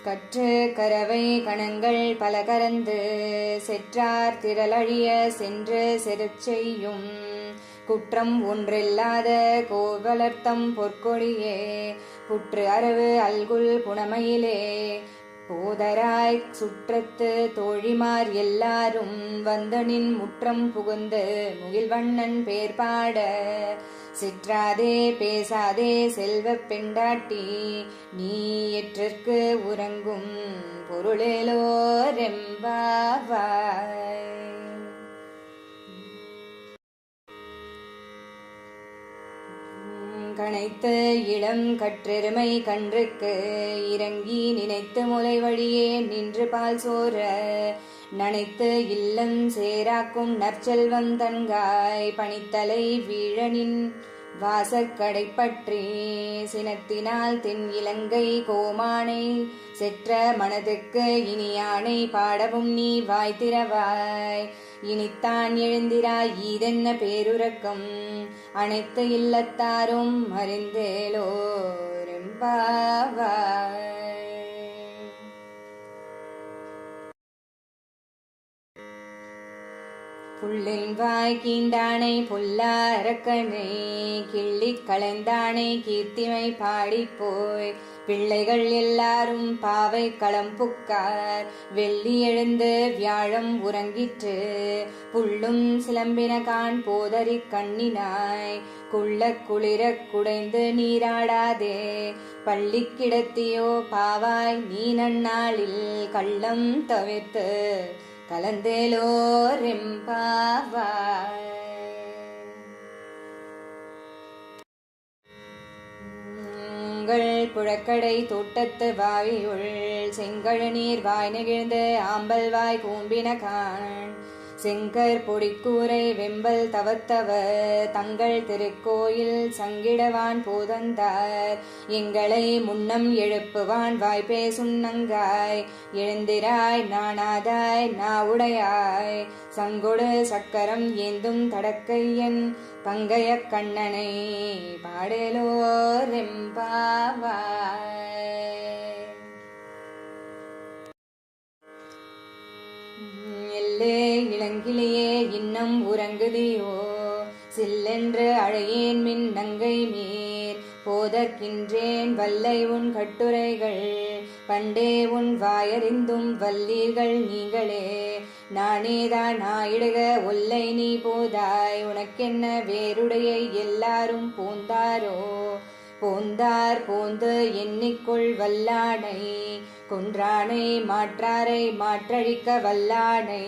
கற்று கரவை கணங்கள் பல கரந்து செற்றார் திரளழிய சென்று செருச் செய்யும் குற்றம் ஒன்றில்லாத கோவலர்த்தம் பொற்கொடியே புற்று அரவு அல்குல் புனமையிலே போதராய் சுற்றத்து தோழிமார் எல்லாரும் வந்தனின் முற்றம் புகுந்து முகில்வண்ணன் பேர்பாட சிற்றாதே பேசாதே செல்வப் பெண்டாட்டி நீ எற்றற்கு உறங்கும் பொருளேலோரெம்பாவாய். கணைத்து இளம் கற்றெருமை கன்றுக்கு இறங்கி நினைத்து முலை வழியே நின்று பால் சோர நனைத்து இல்லம் சேராக்கும் நற்செல்வம் தன்காய் பனித்தலை வீழனின் வாசற்கடை பற்றி சினத்தினால் தென் இலங்கை கோமானை செற்ற மனதுக்கு இனியானை பாடவும் நீ வாய் திறவாய். இனித்தான் எழுந்திராய் ஈதென்ன பேருறக்கம் அனைத்து இல்லத்தாரும் அறிந்தேலோரெம்பாவாய். புள்ளின் வாய் கீண்டானை புல்லா அரக்கனை கிள்ளிக் களைந்தானை கீர்த்திமை பாடிப்போய் பிள்ளைகள் எல்லாரும் பாவை களம் புக்கார் வெள்ளி எழுந்து வியாழம் உறங்கிற்று புள்ளும் சிலம்பினகான் போதறி கண்ணினாய் குள்ள குளிரக் குடைந்து நீராடாதே பள்ளி கிடத்தியோ பாவாய் நீ நன்னாளில் கள்ளம் தவிர்த்து கலந்தேலோரெம்பாவாய். உங்கள் புழக்கடை தோட்டத்து வாவியுள் செங்கழநீர் வாய் நெகிழ்ந்து ஆம்பல் வாய் கூம்பினகான் செங்கர் பொடிக்கூரை வெம்பல் தவத்தவர் தங்கள் திருக்கோயில் சங்கிடவான் போதந்தார் எங்களை முன்னம் எழுப்புவான் வாய் பேசும் நங்காய் எழுந்திராய் நாணாதாய் நாவுடையாய் சங்கொடு சக்கரம் ஏந்தும் தடக்கையன் பங்கைய கண்ணனை பாடலோரெம்பாவாய். எல்லே இளங்கிளியே இன்னம் உறங்குதியோ சில்லென்று அழையேன் மின் நங்கை மீர் போதற்கின்றேன் வல்லை உன் கட்டுரைகள் பண்டே உன் வாயறிந்தும் வல்லீர்கள் நீங்களே நானேதான் ஆயிடுக ஒல்லை நீ போதாய் உனக்கென்ன வேறுடைய எல்லாரும் போந்தாரோ போந்தார் போந்து எண்ணிக்கொள் வல்லானை கொன்றானை மாற்றாரை மாற்றழிக்க வல்லானை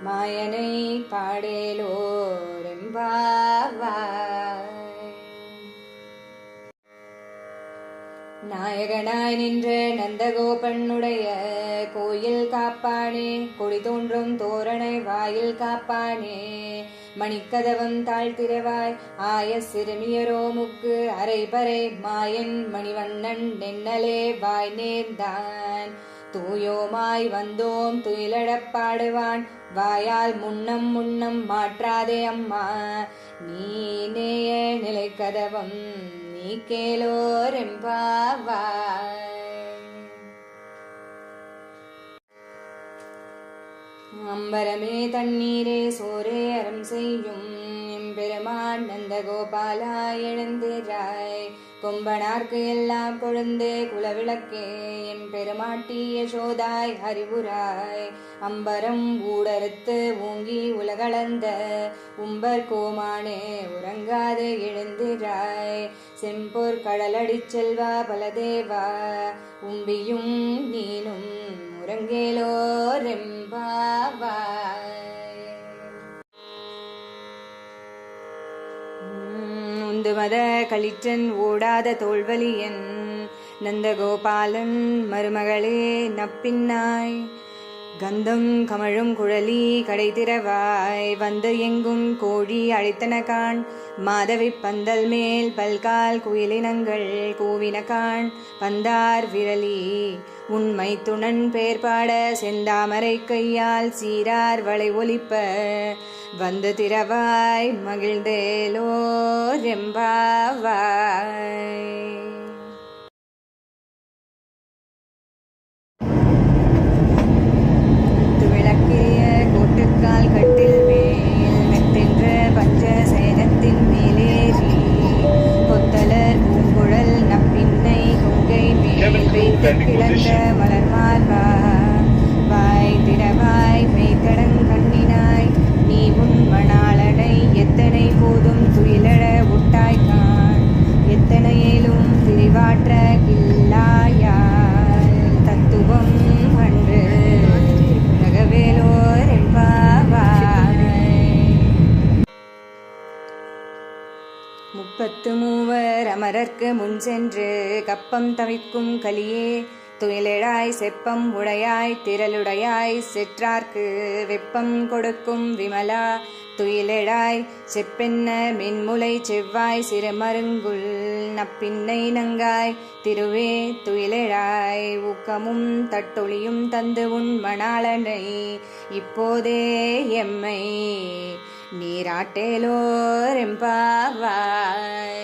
மாயனை பாடேலோரெம்பாவாய். நாயகனாய் நின்ற நந்தகோபனுடைய கோயில் காப்பானே கொடி தோன்றும் தோரணை வாயில் காப்பானே மணிக்கதவம் தாழ்த்திரவாய் ஆய சிறுமியரோமுக்கு அரைபறை மாயன் மணிவண்ணன் நென்னலே வாய் நேர்ந்தான் தூயோமாய் வந்தோம் துயிலடப் பாடுவான் வாயால் முன்னம் முன்னம் மாற்றாதே அம்மா நீ நேய நிலைக்கதவம் நீ கேலோரெம்பாவாய். அம்பரமே தண்ணீரே சோரே அறம் செய்யும் எம்பெருமான் நந்தகோபாலா எழுந்திராய் கொம்பனார்க்கு எல்லாம் கொழுந்தே குலவிளக்கே எம்பெருமாட்டி யசோதாய் அறிவுராய் அம்பரம் ஊடறுத்து ஊங்கி உலகளந்த உம்பர் கோமானே உறங்காது எழுந்திராய் செம்பொற் கடலடிச் செல்வா பலதேவா உம்பியும் நீனும் உறங்கேலோரெம்பாவாய். உந்துமத களிற்றன் ஓடாத தோல்வலியன் நந்தகோபாலன் மருமகளே நப்பின்னாய் கந்தம் கமழும் குழலி கடை திறவாய் வந்து எங்கும் கோழி அழைத்தனகான் மாதவி பந்தல் மேல் பல்கால் குயிலினங்கள் கூவினகான் பந்தார் விரலி உண்மை துணன் பேர்பாட செந்தாமரை கையால் சீரார் வளை ஒலிப்ப வந்து திறவாய் மகிழ்ந்தேலோரெம்பாவாய். கிளந்த மலர்மார்பா வாய் திடவாய் மெய்த்தடங் கண்ணினாய் நீ உன் மணாளனை எத்தனை போதும் துயிலழ உட்டாய்கான் எத்தனையேலும் திரிவாற்ற கில்லாயால் தத்துவம் அன்று ரகவேலோர் என்பாவாய். 33 அமரர்க்கு முன் சென்று கப்பம் தவிக்கும் கலியே துயிலெழாய் செப்பம் உடையாய் திரளுடையாய் செற்றார்க்கு வெப்பம் கொடுக்கும் விமலா துயிலெழாய் செப்பென்ன மென்முலை செவ்வாய் சிறுமருங்குல் நப்பின்னை நங்காய் திருவே துயிலெழாய் ஊக்கமும் தட்டொழியும் தந்து உன் மணாளனை இப்போதே எம்மை நீராட்டேலோர் எம்பாவாய்.